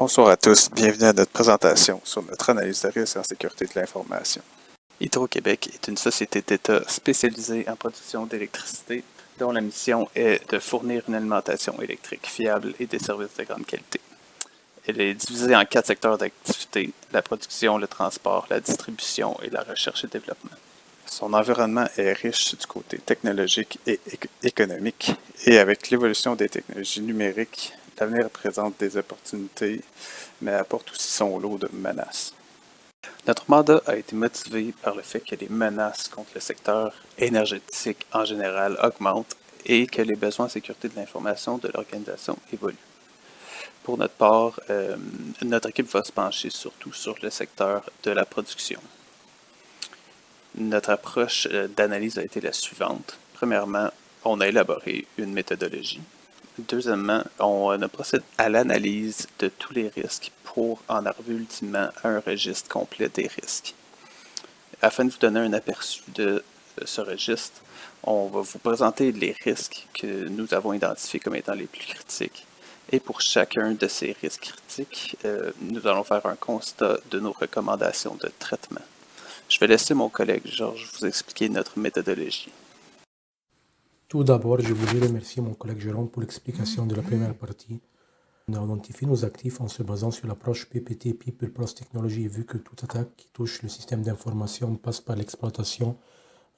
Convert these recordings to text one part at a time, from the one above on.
Bonsoir à tous, bienvenue à notre présentation sur notre analyse de risque en sécurité de l'information. Hydro-Québec est une société d'État spécialisée en production d'électricité dont la mission est de fournir une alimentation électrique fiable et des services de grande qualité. Elle est divisée en 4 secteurs d'activité: la production, le transport, la distribution et la recherche et développement. Son environnement est riche du côté technologique et économique, et avec l'évolution des technologies numériques, l'avenir présente des opportunités, mais apporte aussi son lot de menaces. Notre mandat a été motivé par le fait que les menaces contre le secteur énergétique en général augmentent et que les besoins en sécurité de l'information de l'organisation évoluent. Pour notre part, notre équipe va se pencher surtout sur le secteur de la production. Notre approche d'analyse a été la suivante. Premièrement, on a élaboré une méthodologie. Deuxièmement, on procède à l'analyse de tous les risques pour en arriver ultimement à un registre complet des risques. Afin de vous donner un aperçu de ce registre, on va vous présenter les risques que nous avons identifiés comme étant les plus critiques. Et pour chacun de ces risques critiques, nous allons faire un constat de nos recommandations de traitement. Je vais laisser mon collègue Georges vous expliquer notre méthodologie. Tout d'abord, je voulais remercier mon collègue Jérôme pour l'explication de la première partie. On a identifié nos actifs en se basant sur l'approche PPT, People Process Technology, vu que toute attaque qui touche le système d'information passe par l'exploitation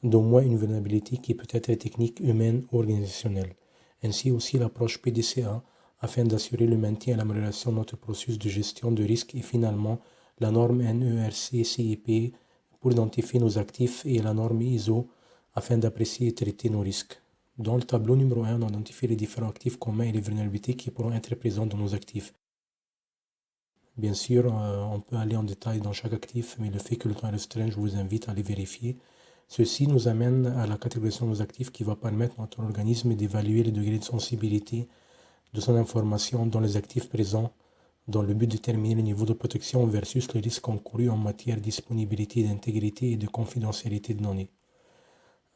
d'au moins une vulnérabilité qui peut être technique, humaine ou organisationnelle. Ainsi aussi l'approche PDCA, afin d'assurer le maintien et l'amélioration de notre processus de gestion de risque, et finalement la norme NERC-CIP pour identifier nos actifs et la norme ISO afin d'apprécier et traiter nos risques. Dans le tableau numéro 1, on identifie les différents actifs communs et les vulnérabilités qui pourront être présentes dans nos actifs. Bien sûr, on peut aller en détail dans chaque actif, mais le fait que le temps est restreint, je vous invite à les vérifier. Ceci nous amène à la catégorisation de nos actifs qui va permettre à notre organisme d'évaluer le degré de sensibilité de son information dans les actifs présents dans le but de déterminer le niveau de protection versus le risque encouru en matière de disponibilité, d'intégrité et de confidentialité de données.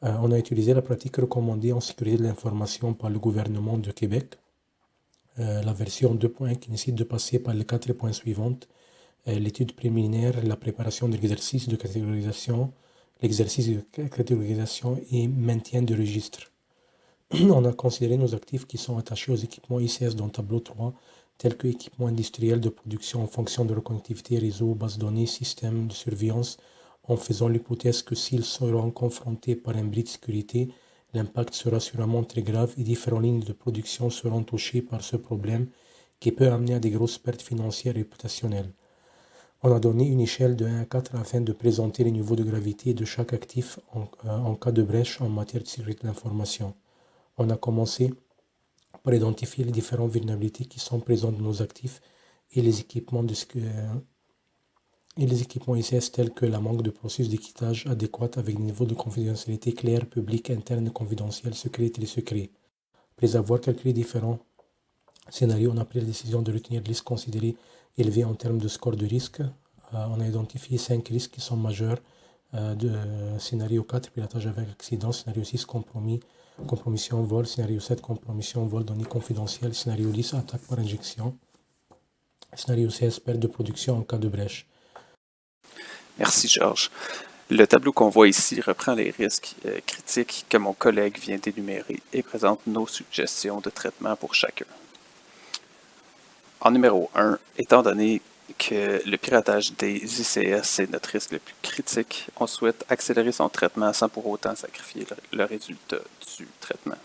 On a utilisé la pratique recommandée en sécurité de l'information par le gouvernement de Québec, la version 2.1 qui nécessite de passer par les 4 points suivants: l'étude préliminaire, la préparation de l'exercice de catégorisation, l'exercice de catégorisation et maintien de registre. On a considéré nos actifs qui sont attachés aux équipements ICS dans le tableau 3, tels que équipements industriels de production en fonction de leur connectivité, réseau, base de données, système de surveillance, en faisant l'hypothèse que s'ils seront confrontés par un bris de sécurité, l'impact sera sûrement très grave et différentes lignes de production seront touchées par ce problème qui peut amener à des grosses pertes financières et réputationnelles. On a donné une échelle de 1 à 4 afin de présenter les niveaux de gravité de chaque actif en cas de brèche en matière de sécurité de l'information. On a commencé par identifier les différentes vulnérabilités qui sont présentes dans nos actifs et les équipements ICS tels que la manque de processus d'étiquetage adéquat avec des niveaux de confidentialité clairs, publics, internes, confidentiels, secrets et télésecrets. Après avoir calculé différents scénarios, on a pris la décision de retenir les risques considérés élevés en termes de score de risque. On a identifié 5 risques qui sont majeurs. Scénario 4, pilotage avec accident. Scénario 6, compromission vol. Scénario 7, compromission vol, données confidentielles. Scénario 10, attaque par injection. Scénario 16, perte de production en cas de brèche. Merci Georges. Le tableau qu'on voit ici reprend les risques critiques que mon collègue vient d'énumérer et présente nos suggestions de traitement pour chacun. En numéro 1, étant donné que le piratage des ICS est notre risque le plus critique, on souhaite accélérer son traitement sans pour autant sacrifier le résultat du traitement.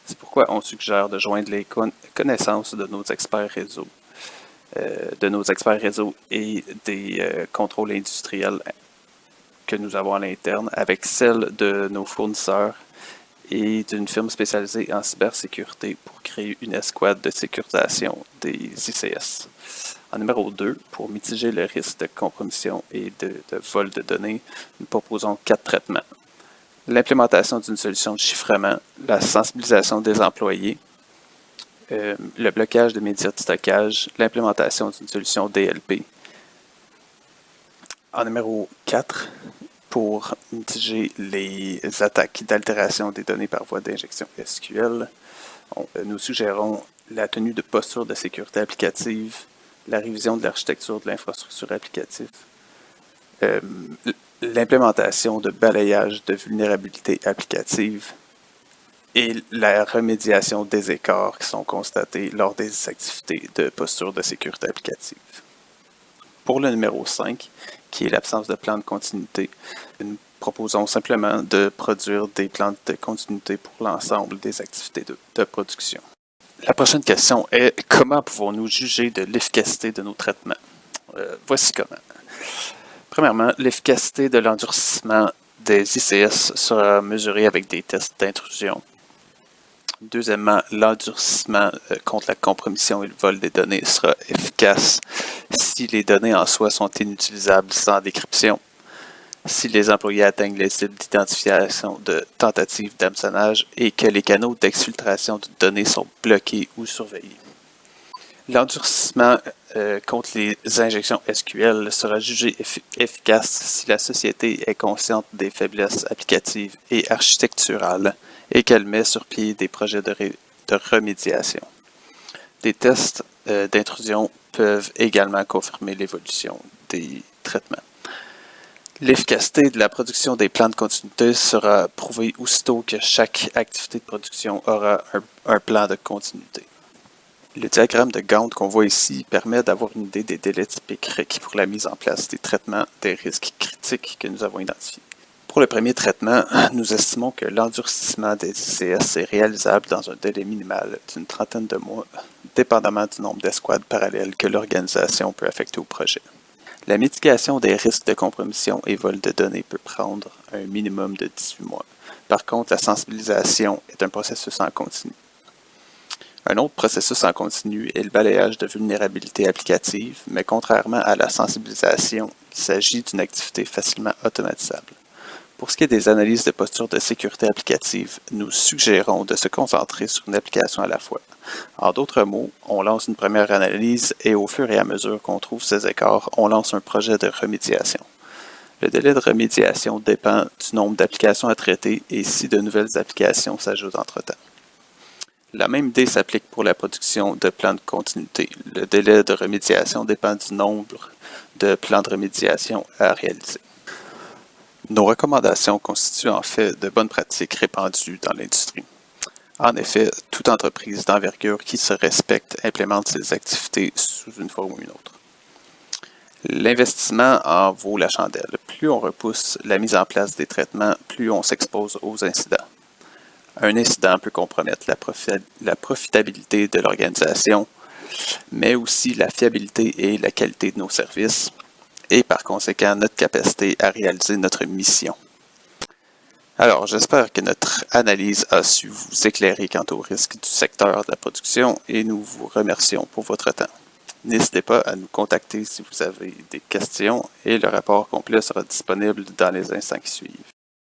C'est pourquoi on suggère de joindre les connaissances de nos experts réseau, et des contrôles industriels que nous avons à l'interne avec celles de nos fournisseurs et d'une firme spécialisée en cybersécurité pour créer une escouade de sécurisation des ICS. En numéro 2, pour mitiger le risque de compromission et de vol de données, nous proposons 4 traitements. L'implémentation d'une solution de chiffrement, la sensibilisation des employés, le blocage des médias de stockage, l'implémentation d'une solution DLP. En numéro 4, pour mitiger les attaques d'altération des données par voie d'injection SQL, nous suggérons la tenue de postures de sécurité applicative, la révision de l'architecture de l'infrastructure applicative, l'implémentation de balayage de vulnérabilité applicative et la remédiation des écarts qui sont constatés lors des activités de posture de sécurité applicative. Pour le numéro 5, qui est l'absence de plan de continuité, nous proposons simplement de produire des plans de continuité pour l'ensemble des activités de production. La prochaine question est « Comment pouvons-nous juger de l'efficacité de nos traitements? » Voici comment. Premièrement, l'efficacité de l'endurcissement des ICS sera mesurée avec des tests d'intrusion. Deuxièmement, l'endurcissement contre la compromission et le vol des données sera efficace si les données en soi sont inutilisables sans décryption, si les employés atteignent les cibles d'identification de tentatives d'hameçonnage et que les canaux d'exfiltration de données sont bloqués ou surveillés. L'endurcissement contre les injections SQL sera jugé efficace si la société est consciente des faiblesses applicatives et architecturales et qu'elle met sur pied des projets de remédiation. Des tests d'intrusion peuvent également confirmer l'évolution des traitements. L'efficacité de la production des plans de continuité sera prouvée aussitôt que chaque activité de production aura un plan de continuité. Le diagramme de Gantt qu'on voit ici permet d'avoir une idée des délais typiques requis pour la mise en place des traitements des risques critiques que nous avons identifiés. Pour le premier traitement, nous estimons que l'endurcissement des ICS est réalisable dans un délai minimal d'une trentaine de mois, dépendamment du nombre d'escouades parallèles que l'organisation peut affecter au projet. La mitigation des risques de compromission et vol de données peut prendre un minimum de 18 mois. Par contre, la sensibilisation est un processus en continu. Un autre processus en continu est le balayage de vulnérabilité applicative, mais contrairement à la sensibilisation, il s'agit d'une activité facilement automatisable. Pour ce qui est des analyses de posture de sécurité applicative, nous suggérons de se concentrer sur une application à la fois. En d'autres mots, on lance une première analyse et au fur et à mesure qu'on trouve ces écarts, on lance un projet de remédiation. Le délai de remédiation dépend du nombre d'applications à traiter et si de nouvelles applications s'ajoutent entre-temps. La même idée s'applique pour la production de plans de continuité. Le délai de remédiation dépend du nombre de plans de remédiation à réaliser. Nos recommandations constituent en fait de bonnes pratiques répandues dans l'industrie. En effet, toute entreprise d'envergure qui se respecte implémente ses activités sous une forme ou une autre. L'investissement en vaut la chandelle. Plus on repousse la mise en place des traitements, plus on s'expose aux incidents. Un incident peut compromettre la profitabilité de l'organisation, mais aussi la fiabilité et la qualité de nos services, et par conséquent notre capacité à réaliser notre mission. Alors, j'espère que notre analyse a su vous éclairer quant aux risques du secteur de la production et nous vous remercions pour votre temps. N'hésitez pas à nous contacter si vous avez des questions et le rapport complet sera disponible dans les instants qui suivent.